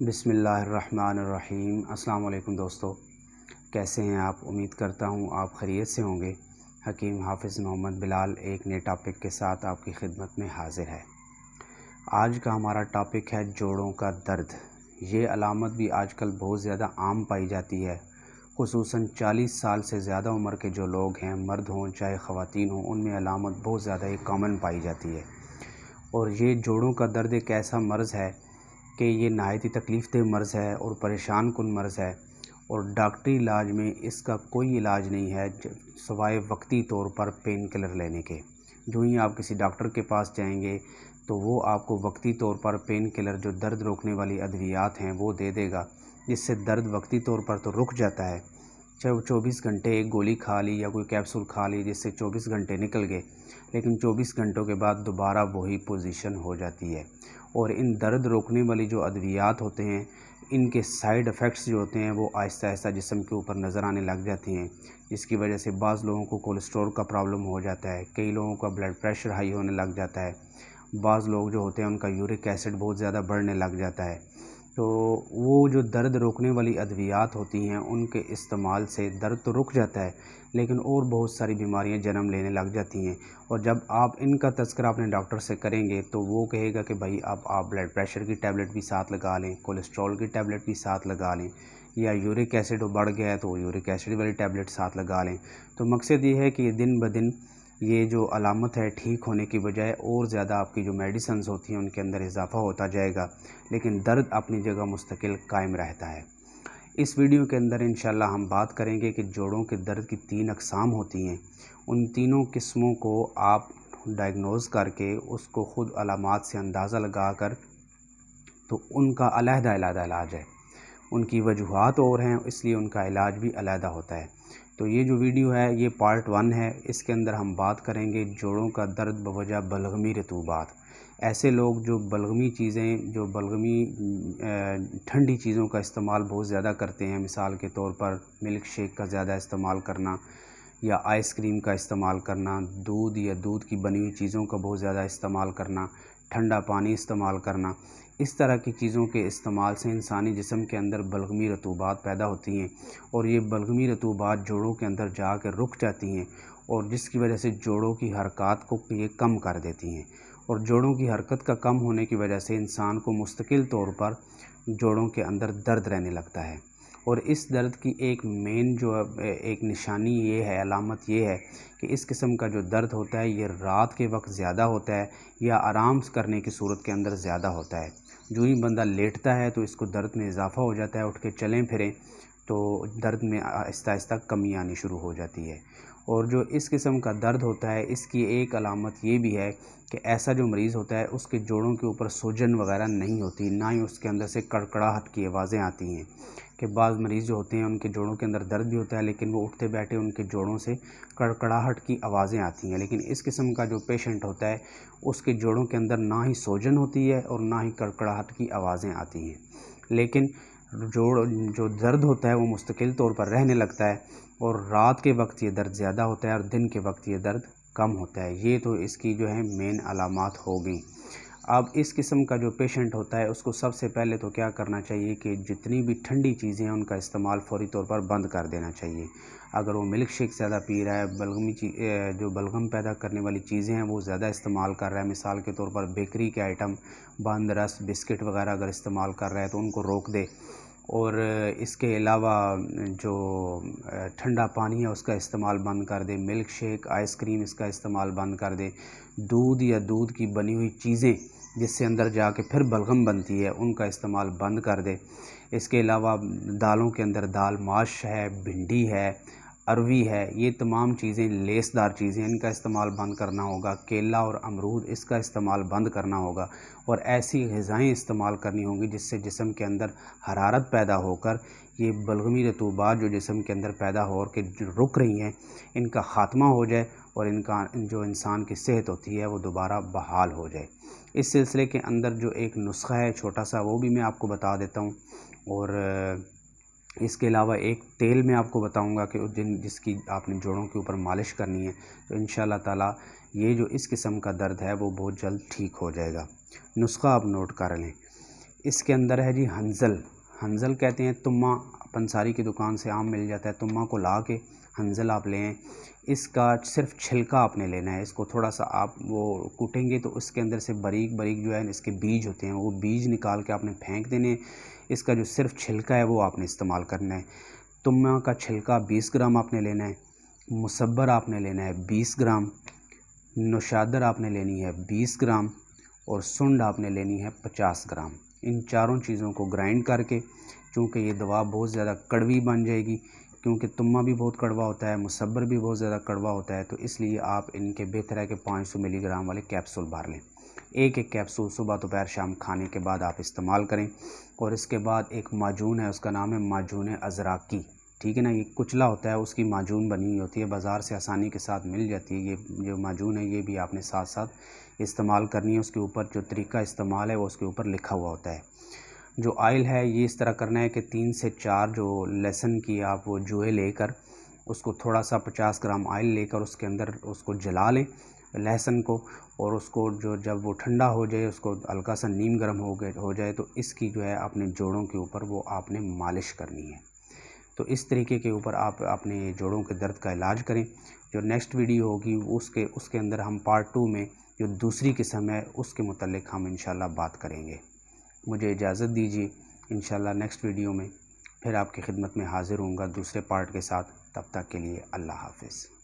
बिस्मिल्लाहिर्रहमानिर्रहीम। अस्सलाम वालेकुम दोस्तों, कैसे हैं आप? उम्मीद करता हूँ आप खैरियत से होंगे। हकीम हाफिज़ मोहम्मद बिलाल एक नए टॉपिक के साथ आपकी खिदमत में हाज़िर है। आज का हमारा टॉपिक है जोड़ों का दर्द। ये अलामत भी आजकल बहुत ज़्यादा आम पाई जाती है, खुसूसन 40 साल से ज़्यादा उम्र के जो लोग हैं, मर्द हों चाहे ख़वातीन हों, उनमें अलामत बहुत ज़्यादा ही कॉमन पाई जाती है। और ये जोड़ों का दर्द एक ऐसा मर्ज़ है कि ये नहायत ही तकलीफ़देह मर्ज़ है और परेशान कुन मर्ज़ है, और डॉक्टरी इलाज में इसका कोई इलाज नहीं है सिवाय वक्ती तौर पर पेन किलर लेने के। जो ही आप किसी डॉक्टर के पास जाएंगे तो वो आपको वक्ती तौर पर पेन किलर, जो दर्द रोकने वाली अद्वियात हैं, वो दे देगा, जिससे दर्द वक्ती तौर पर तो रुक जाता है। चाहे वो 24 घंटे एक गोली खा ली या कोई कैप्सूल खा ली जिससे 24 घंटे निकल गए, लेकिन 24 घंटों के बाद दोबारा वही पोजीशन हो जाती है। और इन दर्द रोकने वाली जो अद्वियात होते हैं, इनके साइड इफ़ेक्ट्स जो होते हैं वो आहिस्ता आहिस्ता जिस्म के ऊपर नज़र आने लग जाते हैं, जिसकी वजह से बाज़ लोगों को कोलेस्ट्रॉल का प्रॉब्लम हो जाता है, कई लोगों का ब्लड प्रेशर हाई होने लग जाता है, बाज़ लोग जो होते हैं उनका यूरिक एसिड बहुत ज़्यादा बढ़ने लग जाता है। तो वो जो दर्द रोकने वाली अद्वियात होती हैं, उनके इस्तेमाल से दर्द तो रुक जाता है, लेकिन और बहुत सारी बीमारियां जन्म लेने लग जाती हैं। और जब आप इनका तज़किरा अपने डॉक्टर से करेंगे तो वो कहेगा कि भाई अब आप ब्लड प्रेशर की टैबलेट भी साथ लगा लें, कोलेस्ट्रॉल की टैबलेट भी साथ लगा लें, या यूरिक एसिड बढ़ गया है तो यूरिक एसिड वाली टैबलेट साथ लगा लें। तो मकसद ये है कि दिन ब दिन ये जो अलामत है ठीक होने की बजाय और ज़्यादा आपकी जो मेडिसिन्स होती हैं उनके अंदर इजाफ़ा होता जाएगा, लेकिन दर्द अपनी जगह मुस्तकिल कायम रहता है। इस वीडियो के अंदर इंशाल्लाह हम बात करेंगे कि जोड़ों के दर्द की 3 अक़साम होती हैं। उन तीनों किस्मों को आप डायग्नोज़ करके उसको ख़ुद अलामात से अंदाज़ा लगा कर तो उनका अलहदा-अलहदा इलाज है। उनकी वजूहात और हैं, इसलिए उनका इलाज भी अलहदा होता है। तो ये जो वीडियो है ये पार्ट 1 है। इसके अंदर हम बात करेंगे जोड़ों का दर्द बवजह बलगमी रतूबात। ऐसे लोग जो बलगमी चीज़ें, जो बलगमी ठंडी चीज़ों का इस्तेमाल बहुत ज़्यादा करते हैं, मिसाल के तौर पर मिल्क शेक का ज़्यादा इस्तेमाल करना, या आइसक्रीम का इस्तेमाल करना, दूध या दूध की बनी हुई चीज़ों का बहुत ज़्यादा इस्तेमाल करना, ठंडा पानी इस्तेमाल करना, इस तरह की चीज़ों के इस्तेमाल से इंसानी जिस्म के अंदर बलगमी रतूबात पैदा होती हैं, और ये बलगमी रतूबात जोड़ों के अंदर जाकर रुक जाती हैं, और जिसकी वजह से जोड़ों की हरकत को ये कम कर देती हैं। और जोड़ों की हरकत का कम होने की वजह से इंसान को मुस्तकिल तौर पर जोड़ों के अंदर दर्द रहने लगता है। और इस दर्द की एक मेन जो एक निशानी ये है, अलामत ये है कि इस किस्म का जो दर्द होता है ये रात के वक्त ज़्यादा होता है या आराम करने की सूरत के अंदर ज़्यादा होता है। जो ही बंदा लेटता है तो इसको दर्द में इजाफ़ा हो जाता है, उठ के चलें फिरें तो दर्द में आहिस्ता आहिस्ता कमी आनी शुरू हो जाती है। और जो इस किस्म का दर्द होता है, इसकी एक अलामत ये भी है कि ऐसा जो मरीज़ होता है उसके जोड़ों के ऊपर सूजन वगैरह नहीं होती, ना ही उसके अंदर से कड़कड़ाहट की आवाज़ें आती हैं। कि बाज़ मरीज़ जो होते हैं उनके जोड़ों के अंदर दर्द भी होता है, लेकिन वो उठते बैठे उनके जोड़ों से कड़कड़ाहट की आवाज़ें आती हैं। लेकिन इस किस्म का जो पेशेंट होता है उसके जोड़ों के अंदर ना ही सूजन होती है और ना ही कड़कड़ाहट की आवाज़ें आती हैं, लेकिन जो दर्द होता है वो मुस्तकिल तौर पर रहने लगता है, और रात के वक्त ये दर्द ज़्यादा होता है और दिन के वक्त ये दर्द कम होता है। ये तो इसकी जो है मेन अलामात हो गई। अब इस किस्म का जो पेशेंट होता है उसको सबसे पहले तो क्या करना चाहिए कि जितनी भी ठंडी चीज़ें हैं उनका इस्तेमाल फ़ौरी तौर पर बंद कर देना चाहिए। अगर वो मिल्क शेक ज़्यादा पी रहा है, जो बलगम पैदा करने वाली चीज़ें हैं वो ज़्यादा इस्तेमाल कर रहा है, मिसाल के तौर पर बेकरी के आइटम, बंद रस, बिस्किट वगैरह अगर इस्तेमाल कर रहा है तो उनको रोक दे। और इसके अलावा जो ठंडा पानी है उसका इस्तेमाल बंद कर दे, मिल्क शेक, आइसक्रीम इसका इस्तेमाल बंद कर दे, दूध या दूध की बनी हुई चीज़ें जिससे अंदर जाके फिर बलगम बनती है उनका इस्तेमाल बंद कर दे। इसके अलावा दालों के अंदर दाल माश है, भिंडी है, अरवी है, ये तमाम चीज़ें लेसदार चीज़ें, इनका इस्तेमाल बंद करना होगा। केला और अमरूद, इसका इस्तेमाल बंद करना होगा, और ऐसी ग़िज़ाएँ इस्तेमाल करनी होंगी जिससे जिस्म के अंदर हरारत पैदा होकर ये बलगमी रतूबात जो जिस्म के अंदर पैदा हो के रुक रही हैं, इनका ख़ात्मा हो जाए और इनका जो इंसान की सेहत होती है वो दोबारा बहाल हो जाए। इस सिलसिले के अंदर जो एक नुस्ख़ा है छोटा सा, वो भी मैं आपको बता देता हूँ। और इसके अलावा एक तेल मैं आपको बताऊंगा कि जिसकी आपने जोड़ों के ऊपर मालिश करनी है, तो इंशाल्लाह ताला ये जो इस किस्म का दर्द है वो बहुत जल्द ठीक हो जाएगा। नुस्ख़ा आप नोट कर लें। इसके अंदर है जी हंजल। हंजल कहते हैं तुम्मा, पंसारी की दुकान से आम मिल जाता है। तुम्मा को ला के हंजल आप लें। इसका सिर्फ छिलका आपने लेना है। इसको थोड़ा सा आप वो कूटेंगे तो उसके अंदर से बारीक बारीक जो है इसके बीज होते हैं, वो बीज निकाल के आपने फेंक देने। इसका जो सिर्फ छिलका है वो आपने इस्तेमाल करना है। तुम्मा का छिलका 20 ग्राम आपने लेना है। मुसब्बर आपने लेना है 20 ग्राम। नौशादर आपने लेनी है 20 ग्राम। और सुंड आपने लेनी है 50 ग्राम। इन चारों चीज़ों को ग्राइंड करके, चूँकि ये दवा बहुत ज़्यादा कड़वी बन जाएगी, क्योंकि तुम्मा भी बहुत कड़वा होता है, मुसब्बर भी बहुत ज़्यादा कड़वा होता है, तो इसलिए आप इनके बेहतर है कि 500 मिलीग्राम वाले कैप्सूल भर लें। एक एक कैप्सूल सुबह दोपहर शाम खाने के बाद आप इस्तेमाल करें। और इसके बाद एक माजून है, उसका नाम है माजून अज़राकी, ठीक है ना। ये कुचला होता है, उसकी माजून बनी हुई होती है, बाज़ार से आसानी के साथ मिल जाती है। ये जो माजून है ये भी आपने साथ साथ इस्तेमाल करनी है। उसके ऊपर जो तरीका इस्तेमाल है वो उसके ऊपर लिखा हुआ होता है। जो ऑयल है ये इस तरह करना है कि 3 से 4 जो लहसुन की आप वो जुए लेकर, उसको थोड़ा सा 50 ग्राम ऑयल लेकर उसके अंदर उसको जला लें लहसुन को। और उसको जो जब वो ठंडा हो जाए, उसको हल्का सा नीम गर्म हो जाए तो इसकी जो है अपने जोड़ों के ऊपर वो आपने मालिश करनी है। तो इस तरीके के ऊपर आप अपने जोड़ों के दर्द का इलाज करें। जो नेक्स्ट वीडियो होगी उसके अंदर हम पार्ट 2 में जो दूसरी किस्म है उसके मुतालिक हम इंशाल्लाह बात करेंगे। मुझे इजाज़त दीजिए, इंशाल्लाह नेक्स्ट वीडियो में फिर आपकी खिदमत में हाज़िर होऊंगा दूसरे पार्ट के साथ। तब तक के लिए अल्लाह हाफ़िज़।